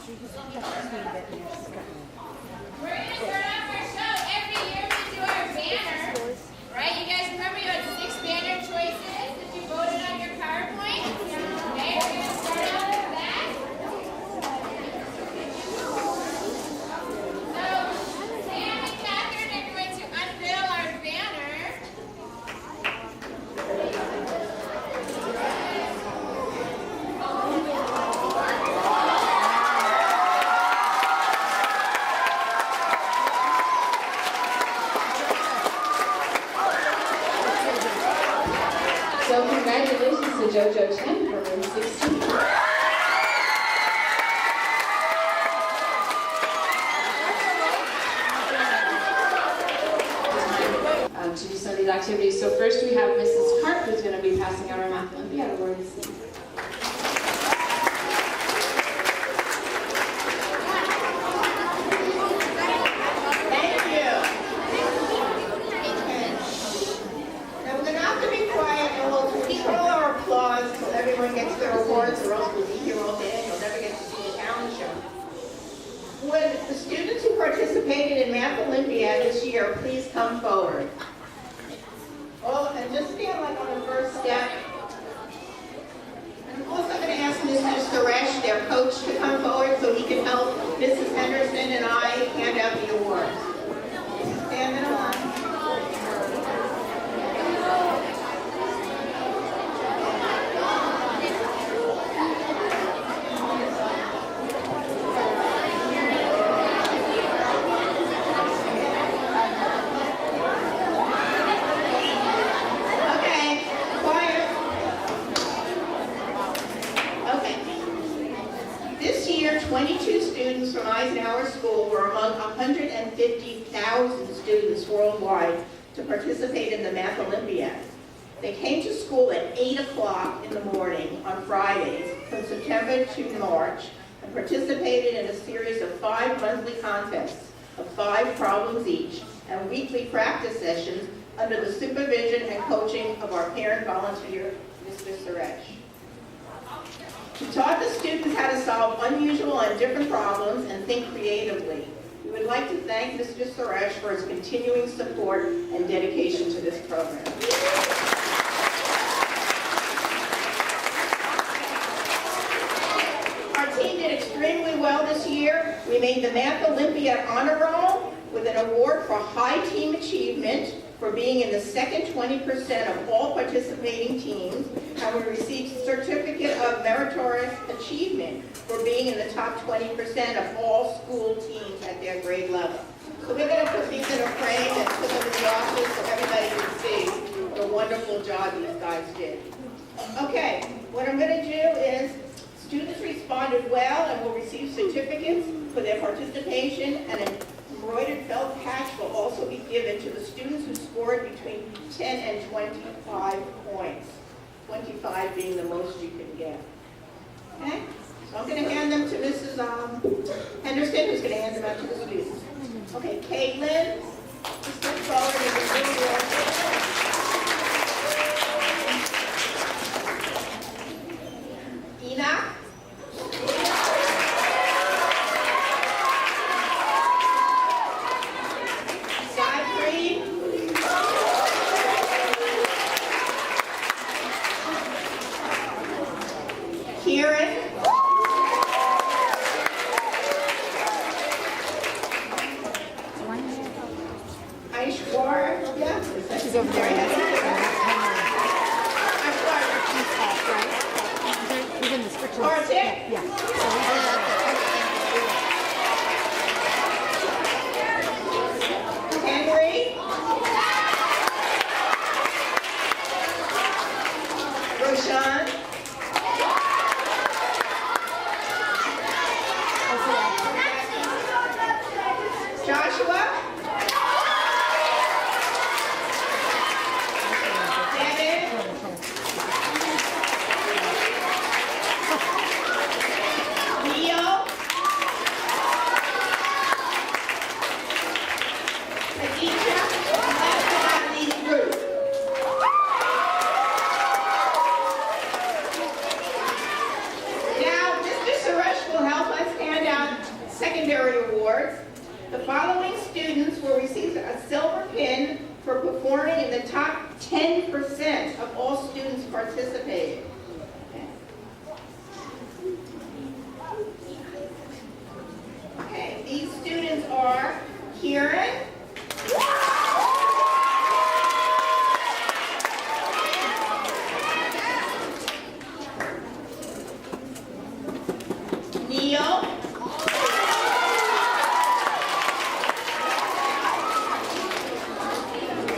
We're going to start off our show. Every year we do our banner. Right? You guys remember you had 6 banner choices that you voted on your PowerPoint? Okay, we're going to start off with that. So, Sam and Catherine are going to unveil our banner. So congratulations to JoJo Chen for room 16. To do some of these activities. So first we have Mrs. Karp, who's going to be passing out our Math Olympiad awards. Everyone gets their awards, or else we'll be here all day and you'll never get to see the talent show. Would the students who participated in Math Olympiad this year please come forward? Oh, and just stand like on the first step. And I'm also going to ask Mr. Suresh, their coach, to come forward so he can help Mrs. Henderson and I hand out the awards. Stand in a line. This year, 22 students from Eisenhower School were among 150,000 students worldwide to participate in the Math Olympiad. They came to school at 8 o'clock in the morning on Fridays from September to March and participated in a series of 5 monthly contests of 5 problems each and weekly practice sessions under the supervision and coaching of our parent volunteer, Mr. Suresh. He taught the students how to solve unusual and different problems and think creatively. We would like to thank Mr. Suresh for his continuing support and dedication to this program. Our team did extremely well this year. We made the Math Olympiad honor roll with an award for high team achievement for being in the second 20% of all participating teams, and we received a certificate of meritorious achievement for being in the top 20% of all school teams at their grade level. So we're going to put these in a frame and put them in the office so everybody can see the wonderful job these guys did. Okay, what I'm going to do is students responded well and will receive certificates for their participation, and an embroidered felt patch will also be given to the students who scored between 10 and 25 points. 25 being the most you can get. Okay? So I'm going to hand them to Mrs. Henderson, who's going to hand them out to the students. Okay, Caitlin, just step forward and reveal your Enoch. Kiran. Aishwar. Yeah. She's over there. Aishwar. He's in the strictures. Kartik. Yeah. Henry. Roshan. Joshua. David. secondary awards. The following students will receive a silver pin for performing in the top 10% of all students participating. Okay, these students are Kiran, Neil,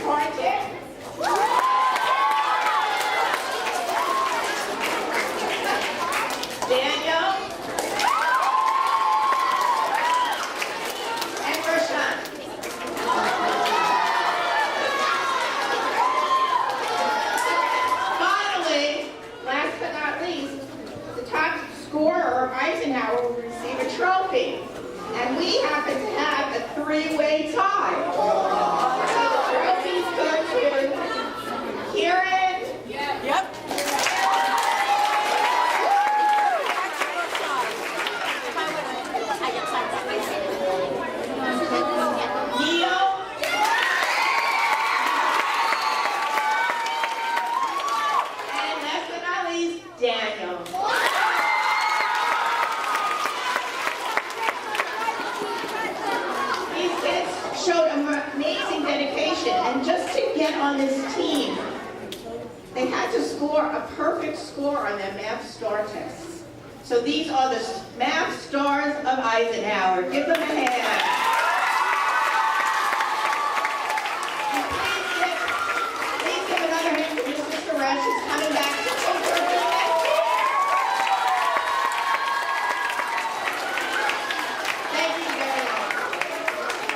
Kartik, Daniel, and Prashant. Finally, last but not least, the top scorer, Eisenhower, will receive a trophy. And we happen to have a three-way tie. So the trophies go to Kiran, Yep. Neil, and last but not least, Daniel. These kids showed amazing dedication, and just to get on this team, they had to score a perfect score on their math star tests. So these are the math stars of Eisenhower. Give them a hand. Please give another hand to Mr. Suresh, who's coming back to take her next year. Thank you very much. Congratulations.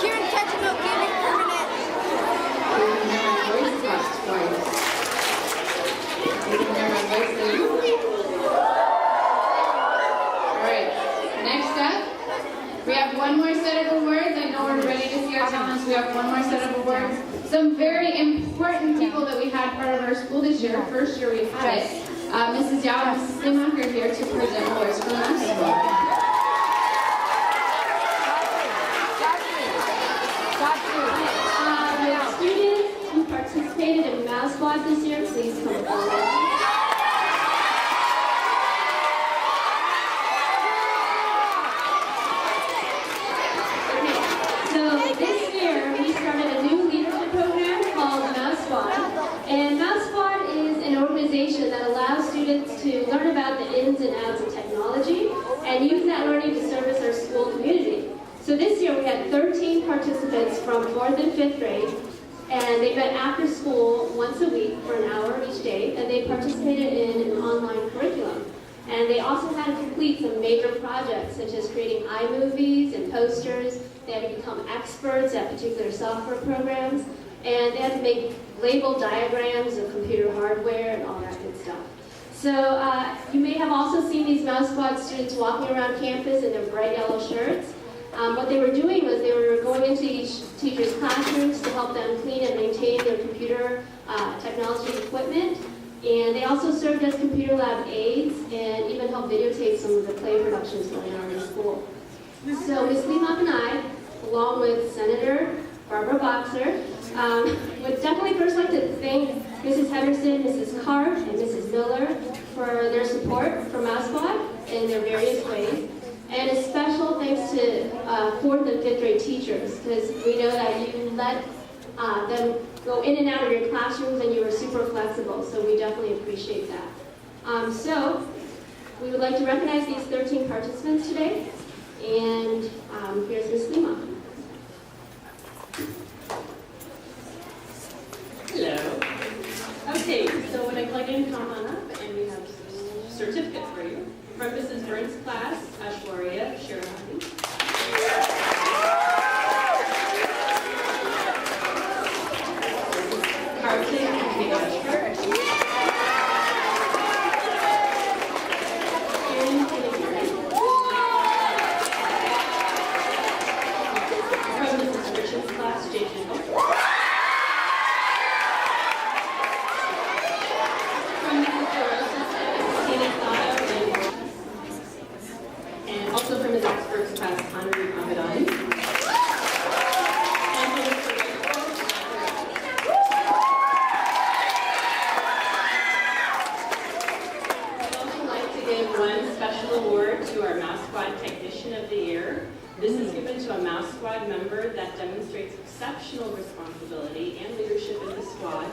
Kiran Ketchum, give me permanent. We can hear my voice box twice. We can hear my voice say, all right, next up, we have one more set of awards. I know we're ready to see our talents. We have one more set of awards. Some very important people that we had part of our school this year. First year we had it. Mrs. Yao and Mrs. Slimach are here to present awards from us. The students who participated in Mouse Squad this year, please come forward. So this year we started a new leadership program called Mouse Squad. And Mouse Squad is an organization that allows students to learn about the ins and outs of technology and use that learning to service our school community. So this year we had 13 participants from 4th and 5th grade, and they met after school once a week for an hour each day, and they participated in an online curriculum. And they also had to complete some major projects, such as creating iMovies and posters. They had to become experts at particular software programs, and they had to make label diagrams of computer hardware and all that good stuff. So you may have also seen these Mouse Squad students walking around campus in their bright yellow shirts. What they were doing was they were going into each teacher's classrooms to help them clean and maintain their computer technology equipment. And they also served as computer lab aides and even helped videotape some of the play productions going on in the school. So Ms. Limach and I, along with Senator Barbara Boxer, would definitely first like to thank Mrs. Henderson, Mrs. Karp, and Mrs. Miller for their support for Mouse Squad in their various ways. And a special thanks to 4th and 5th grade teachers, because we know that you let them go in and out of your classrooms and you were super flexible, so we definitely appreciate that. So we would like to recognize these 13 participants today, and here's Ms. Lima. Hello. Okay, so when I plug in, come on up, and we have certificate for you from Mrs. Burns' class, Ashwaria Shirahani. Kartik Kunigiri. Kiran Kunigiri. From Mrs. Richard's class, Jason Hope. From Mrs. DeRosa's class, Tina Sato. And also from Mrs. Expert's class, Anuri Amadani. One special award to our Mouse Squad Technician of the Year. This is given to a Mouse Squad member that demonstrates exceptional responsibility and leadership in the squad.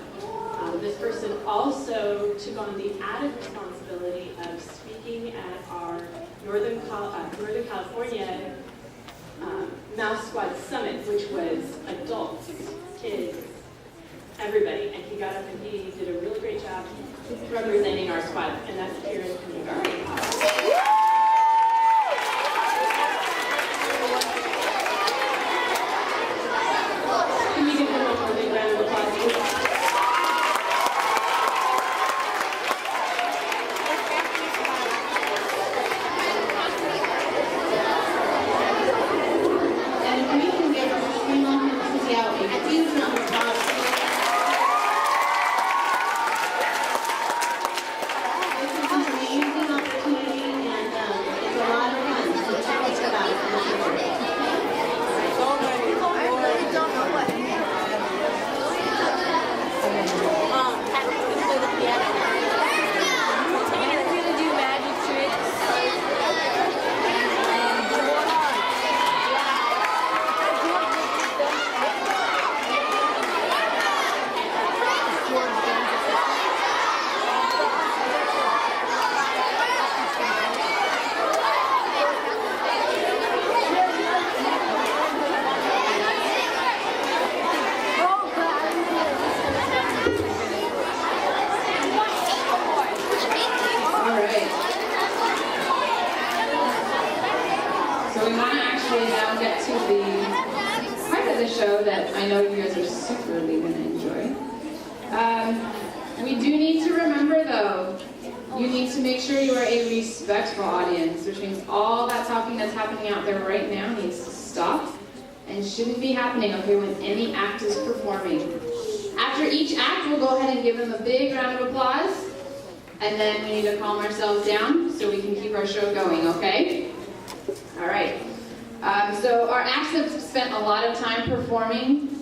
This person also took on the added responsibility of speaking at our Northern California Mouse Squad Summit, which was adults, kids, everybody. And he got up and he did a really great job representing our squad, and that's Kiran Kunigiri. Can we give him one more big round of applause, please? And if we can give Mrs. Freeman and Mrs. Yao a huge round of applause. This is an amazing opportunity, and it's a lot of fun. So tell us about it. I really don't know what. Patrick's gonna play the piano. Tanner's gonna do magic tricks. All right. So we want to actually now get to the part of the show that I know you guys are superly going to enjoy. We do need to remember, though, you need to make sure you are a respectful audience, which means all that talking that's happening out there right now needs to stop and shouldn't be happening, okay, when any act is performing. After each act, we'll go ahead and give them a big round of applause. And then we need to calm ourselves down so we can keep our show going, okay? All right. So our acts have spent a lot of time performing